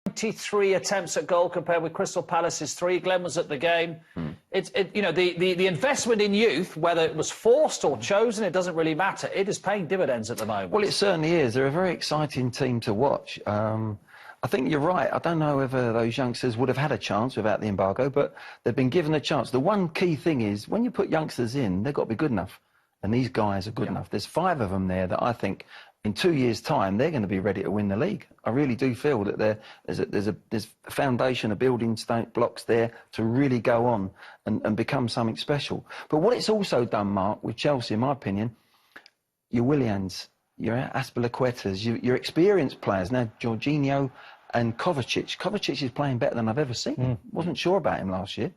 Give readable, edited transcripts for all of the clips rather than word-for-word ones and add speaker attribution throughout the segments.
Speaker 1: 23 attempts at goal compared with Crystal Palace's 3. Glenn was at the game. You know, the investment in youth, whether it was forced or chosen, it doesn't really matter. It is paying dividends at the moment.
Speaker 2: Well, it certainly is. They're a very exciting team to watch. I think you're right. I don't know whether those youngsters would have had a chance without the embargo, but they've been given a chance. The one key thing is when you put youngsters in, they've got to be good enough. And these guys are good enough. There's 5 of them there that I think in 2 years' time, they're going to be ready to win the league. I really do feel that there's a foundation of building blocks there to really go on and become something special. But what it's also done, Mark, with Chelsea, in my opinion, your Willians, your Azpilicuetas, your experienced players. Now, Jorginho and Kovacic. Kovacic is playing better than I've ever seen. Wasn't sure about him last year.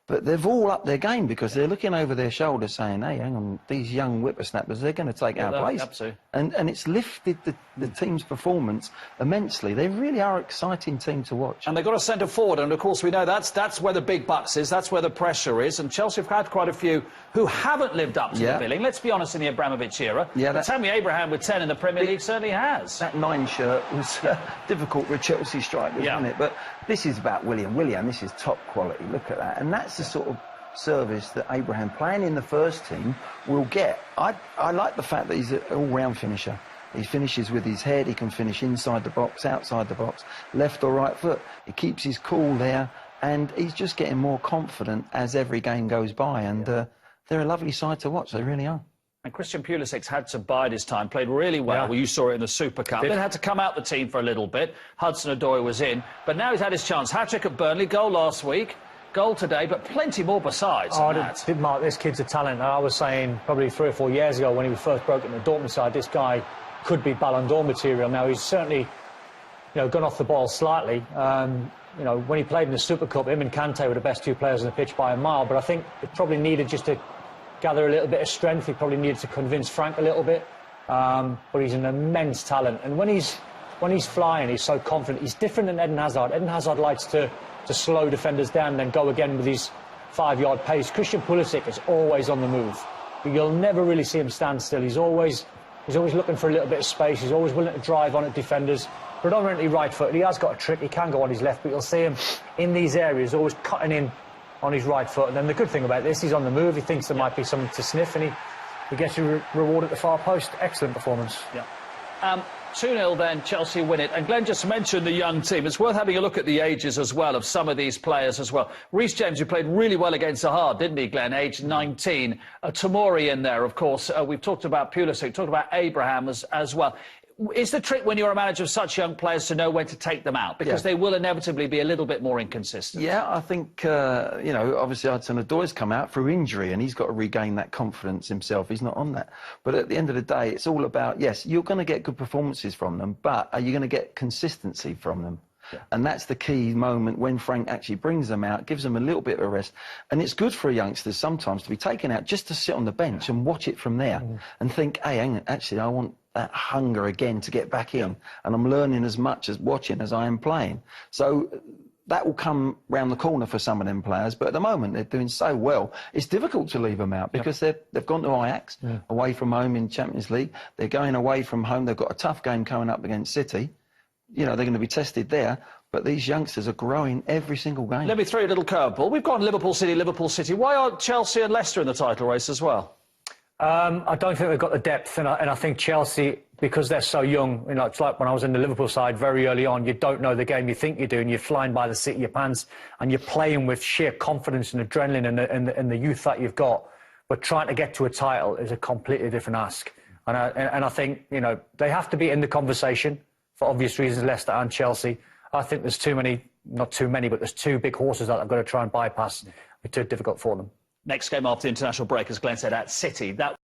Speaker 2: But they've all upped their game because they're looking over their shoulder saying, hey, hang on, these young whippersnappers, they're going to take our place. And it's lifted the team's performance immensely. They really are an exciting team to watch.
Speaker 1: And they've got a centre forward, and of course we know that's where the big bucks is, that's where the pressure is. And Chelsea have had quite a few who haven't lived up to the billing. Let's be honest, in the Abramovich era. But Tammy Abraham with 10 in the Premier League certainly has.
Speaker 2: That 9 shirt was difficult with Chelsea strikers, wasn't it? But this is about Willian. Willian, this is top quality. Look at that. And that's the sort of service that Abraham, playing in the first team, will get. I like the fact that he's an all-round finisher. He finishes with his head, he can finish inside the box, outside the box, left or right foot. He keeps his cool there, and he's just getting more confident as every game goes by. And they're a lovely side to watch, they really are.
Speaker 1: And Christian Pulisic's had to bide his time, played really well. Well, you saw it in the Super Cup. Then had to come out the team for a little bit. Hudson-Odoi was in, but now he's had his chance. Hat-trick at Burnley, goal last week. Goal today, but plenty more besides.
Speaker 3: Mark, this kid's a talent. I was saying probably 3 or 4 years ago when he was first broken the Dortmund side, this guy could be Ballon d'Or material. Now he's certainly, gone off the ball slightly. When he played in the Super Cup, him and Kante were the best 2 players on the pitch by a mile. But I think it probably needed just to gather a little bit of strength. He probably needed to convince Frank a little bit. But he's an immense talent, and when he's flying, he's so confident. He's different than Eden Hazard. Eden Hazard likes to slow defenders down and then go again with his 5-yard pace. Christian Pulisic is always on the move. You'll never really see him stand still. He's always looking for a little bit of space. He's always willing to drive on at defenders. Predominantly right-footed. He has got a trick. He can go on his left, but you'll see him in these areas always cutting in on his right foot. And then the good thing about this, he's on the move. He thinks there might be something to sniff, and he gets a reward at the far post. Excellent performance.
Speaker 1: 2-0 then, Chelsea win it. And Glenn just mentioned the young team. It's worth having a look at the ages as well of some of these players as well. Reece James, who played really well against Zaha, didn't he, Glenn? Age 19. Tomori in there, of course. We've talked about Pulisic, talked about Abraham as well. Is the trick when you're a manager of such young players to know when to take them out? Because they will inevitably be a little bit more inconsistent.
Speaker 2: Yeah, I think, obviously Hudson-Odoi's come out through injury and he's got to regain that confidence himself. He's not on that. But at the end of the day, it's all about, yes, you're going to get good performances from them, but are you going to get consistency from them? And that's the key moment when Frank actually brings them out, gives them a little bit of a rest. And it's good for youngsters sometimes to be taken out just to sit on the bench and watch it from there and think, hey, hang on, actually, I want that hunger again to get back in. And I'm learning as much as watching as I am playing. So that will come round the corner for some of them players. But at the moment, they're doing so well. It's difficult to leave them out because they've gone to Ajax, away from home in Champions League. They're going away from home. They've got a tough game coming up against City. They're going to be tested there, but these youngsters are growing every single game.
Speaker 1: Let me throw you a little curveball. We've gone Liverpool City, Liverpool City. Why aren't Chelsea and Leicester in the title race as well?
Speaker 3: I don't think they've got the depth, and I think Chelsea, because they're so young, it's like when I was in the Liverpool side very early on, you don't know the game you think you do, and you're flying by the seat of your pants, and you're playing with sheer confidence and adrenaline and the youth that you've got. But trying to get to a title is a completely different ask. And I think, they have to be in the conversation, for obvious reasons, Leicester and Chelsea. I think there's too many, not too many, but there's 2 big horses that I've got to try and bypass. It's too difficult for them.
Speaker 1: Next game after the international break, as Glenn said, at City. That